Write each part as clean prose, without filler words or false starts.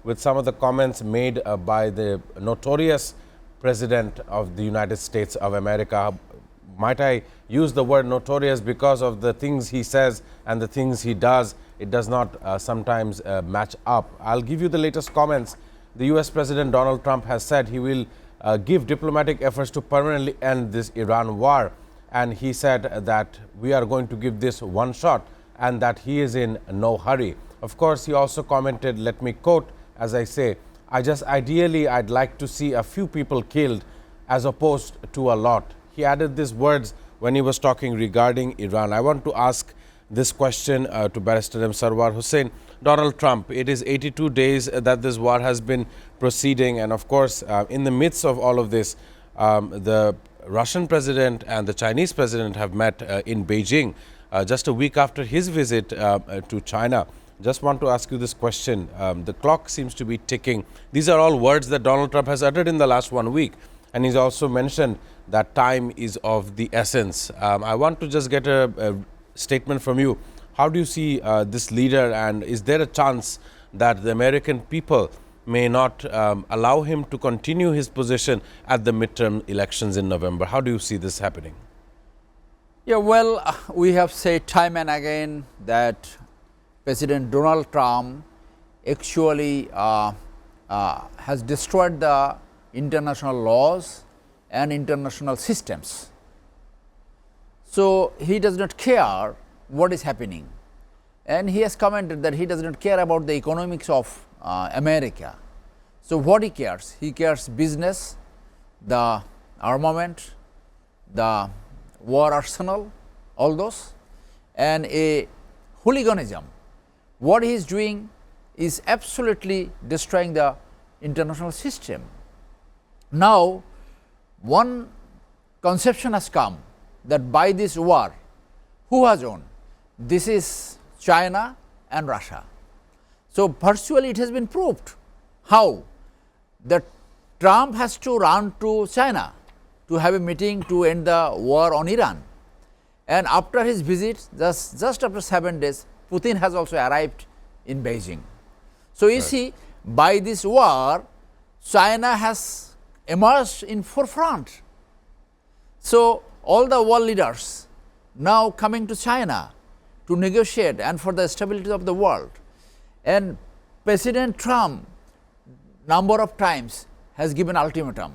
with some of the comments made by the notorious President of the United States of America. Might I use the word notorious because of the things he says and the things he does? It does not sometimes match up. I'll give you the latest comments. The US President Donald Trump has said he will give diplomatic efforts to permanently end this Iran war. And he said that we are going to give this one shot and that he is in no hurry. Of course, he also commented, let me quote, as I say, ideally, I'd like to see a few people killed as opposed to a lot. He added these words when he was talking regarding Iran. I want to ask this question to Barrister M. Sarwar Hussain. Donald Trump, it is 82 days that this war has been proceeding, and of course, in the midst of all of this, the Russian president and the Chinese president have met in Beijing just a week after his visit to China. Just want to ask you this question. The clock seems to be ticking. These are all words that Donald Trump has uttered in the last 1 week. And he's also mentioned that time is of the essence. I want to just get a statement from you. How do you see this leader, and is there a chance that the American people may not allow him to continue his position at the midterm elections in November? How do you see this happening? Yeah, well, we have said time and again that President Donald Trump actually has destroyed the international laws and international systems. So he does not care what is happening, and he has commented that he does not care about the economics of America. So what he cares business, the armament, the war arsenal, all those, and a hooliganism. What he is doing is absolutely destroying the international system. Now, one conception has come that by this war, who has won? This is China and Russia. So virtually it has been proved. How? That Trump has to run to China to have a meeting to end the war on Iran. And after his visit, just after 7 days, Putin has also arrived in Beijing. So you see, by this war, China has emerged in forefront. So all the world leaders now coming to China to negotiate and for the stability of the world. And President Trump number of times has given ultimatum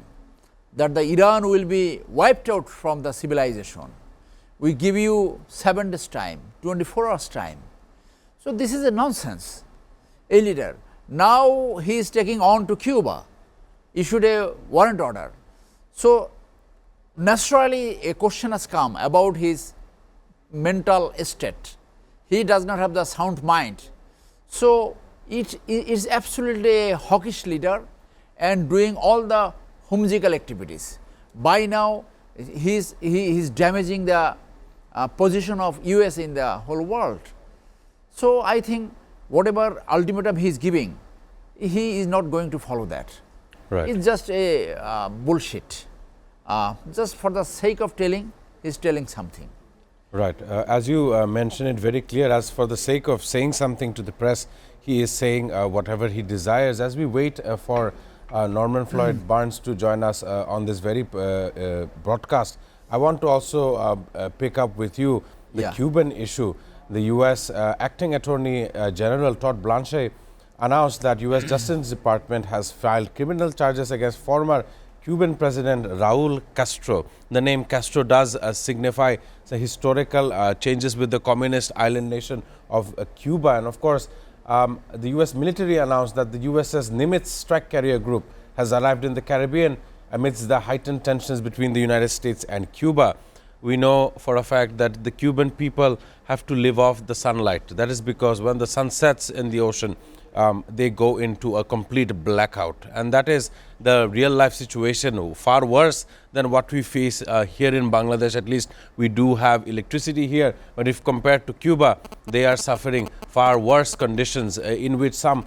that the Iran will be wiped out from the civilization. We give you 7 days time, 24 hours time. So this is a nonsense. A leader. Now he is taking on to Cuba, issued a warrant order. So naturally a question has come about his mental state. He does not have the sound mind. So it is absolutely a hawkish leader and doing all the whimsical activities. By now he is damaging the position of US in the whole world. So I think whatever ultimatum he is giving, he is not going to follow that. Right. It's just a bullshit. Just for the sake of telling, he is telling something. Right. As you mentioned it very clear, as for the sake of saying something to the press, he is saying whatever he desires. As we wait for Norman Floyd Barnes to join us on this very broadcast, I want to also pick up with you the Cuban issue. The U.S. Acting Attorney General Todd Blanche announced that U.S. Justice Department has filed criminal charges against former Cuban President Raul Castro. The name Castro does signify the historical changes with the communist island nation of Cuba. And of course, the U.S. military announced that the USS Nimitz strike carrier group has arrived in the Caribbean amidst the heightened tensions between the United States and Cuba. We know for a fact that the Cuban people have to live off the sunlight. That is because when the sun sets in the ocean, they go into a complete blackout. And that is the real life situation, far worse than what we face here in Bangladesh. At least we do have electricity here. But if compared to Cuba, they are suffering far worse conditions in which some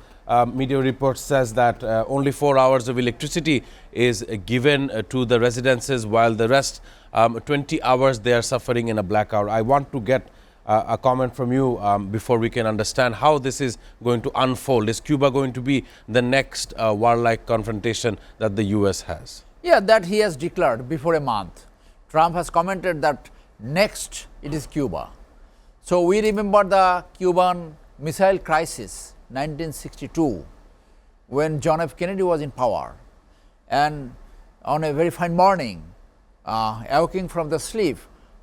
media report says that only 4 hours of electricity is given to the residences, while the rest 20 hours they are suffering in a blackout. I want to get a comment from you before we can understand how this is going to unfold. Is Cuba going to be the next warlike confrontation that the U.S. has? Yeah, that he has declared before a month. Trump has commented that next it is Cuba. So, we remember the Cuban Missile Crisis 1962, when John F. Kennedy was in power, and on a very fine morning, awaking from the sleep,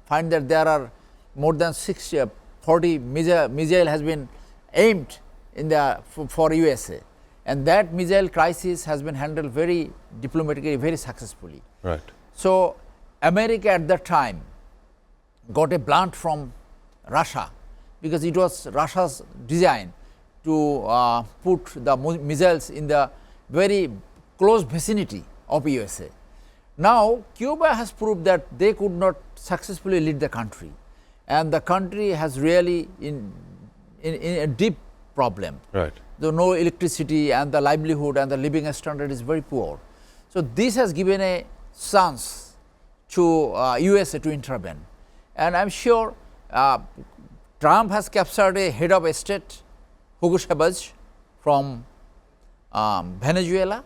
find that there are more than 40 missile has been aimed in the for USA, and that missile crisis has been handled very diplomatically, very successfully. Right. So, America at that time got a blunt from Russia, because it was Russia's design to put the missiles in the very close vicinity of USA. Now, Cuba has proved that they could not successfully lead the country, and the country has really in a deep problem. Right. There no electricity, and the livelihood and the living standard is very poor. So, this has given a chance to USA to intervene, and I am sure Trump has captured a head of state, Hugo Chavez, from Venezuela.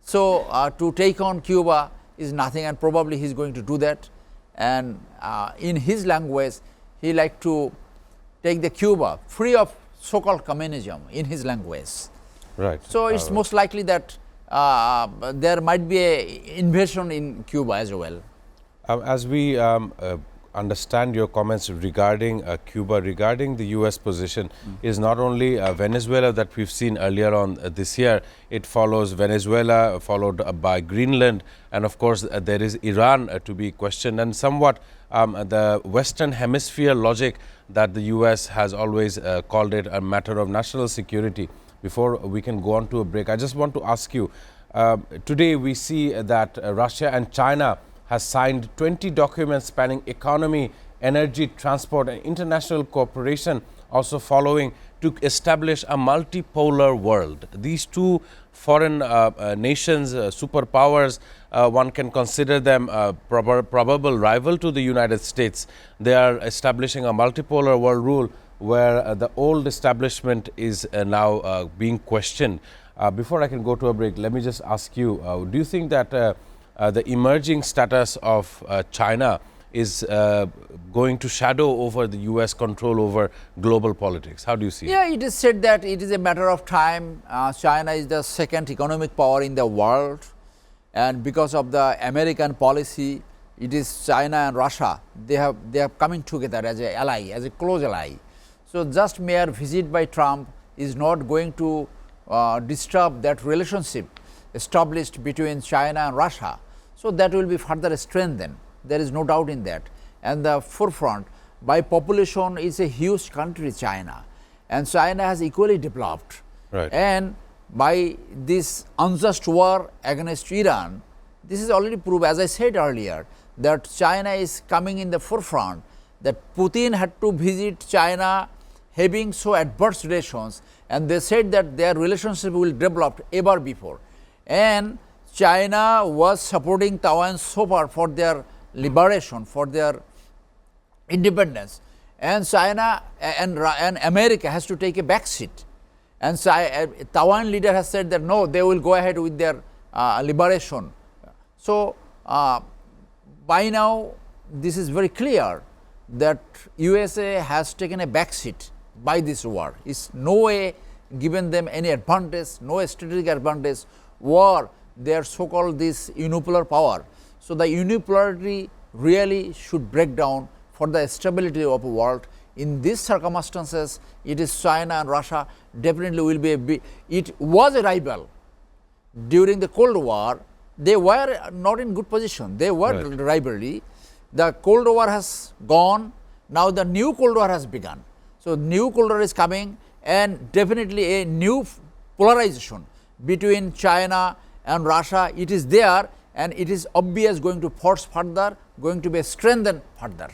So, to take on Cuba is nothing, and probably he is going to do that, and in his language he like to take the Cuba free of so-called communism in his language. Right. So, it is most likely that there might be a invasion in Cuba as well. As we understand your comments regarding Cuba, regarding the U.S. position, is not only Venezuela that we've seen earlier on this year. It follows Venezuela, followed by Greenland, and of course there is Iran to be questioned, and somewhat the Western Hemisphere logic that the U.S. has always called it a matter of national security. Before we can go on to a break, I just want to ask you, today we see that Russia and China has signed 20 documents spanning economy, energy, transport and international cooperation, also following to establish a multipolar world. These two foreign nations, superpowers, one can consider them probable rival to the United States. They are establishing a multipolar world rule where the old establishment is now being questioned. Before I can go to a break, let me just ask you, do you think that the emerging status of China is going to shadow over the U.S. control over global politics? How do you see it? Yeah, it is said that it is a matter of time. China is the second economic power in the world, and because of the American policy, it is China and Russia. They have coming together as an ally, as a close ally. So, just mere visit by Trump is not going to disturb that relationship established between China and Russia. So, that will be further strengthened, there is no doubt in that. And the forefront by population is a huge country, China, and China has equally developed. Right. And by this unjust war against Iran, this is already proved, as I said earlier, that China is coming in the forefront, that Putin had to visit China having so adverse relations, and they said that their relationship will develop ever before. And China was supporting Taiwan so far for their liberation, for their independence, and China and America has to take a back seat. And Taiwan leader has said that no, they will go ahead with their liberation. So, by now this is very clear that USA has taken a back seat by this war. It's no way given them any advantage, no strategic advantage, or their so-called this unipolar power. So, the unipolarity really should break down for the stability of the world. In these circumstances, it is China and Russia definitely will be it was a rival during the Cold War. They were not in good position, they were right. Rivalry. The Cold War has gone, now the new Cold War has begun. So, new Cold War is coming, and definitely a new polarization between China and Russia, it is there, and it is obvious going to force further, going to be strengthened further.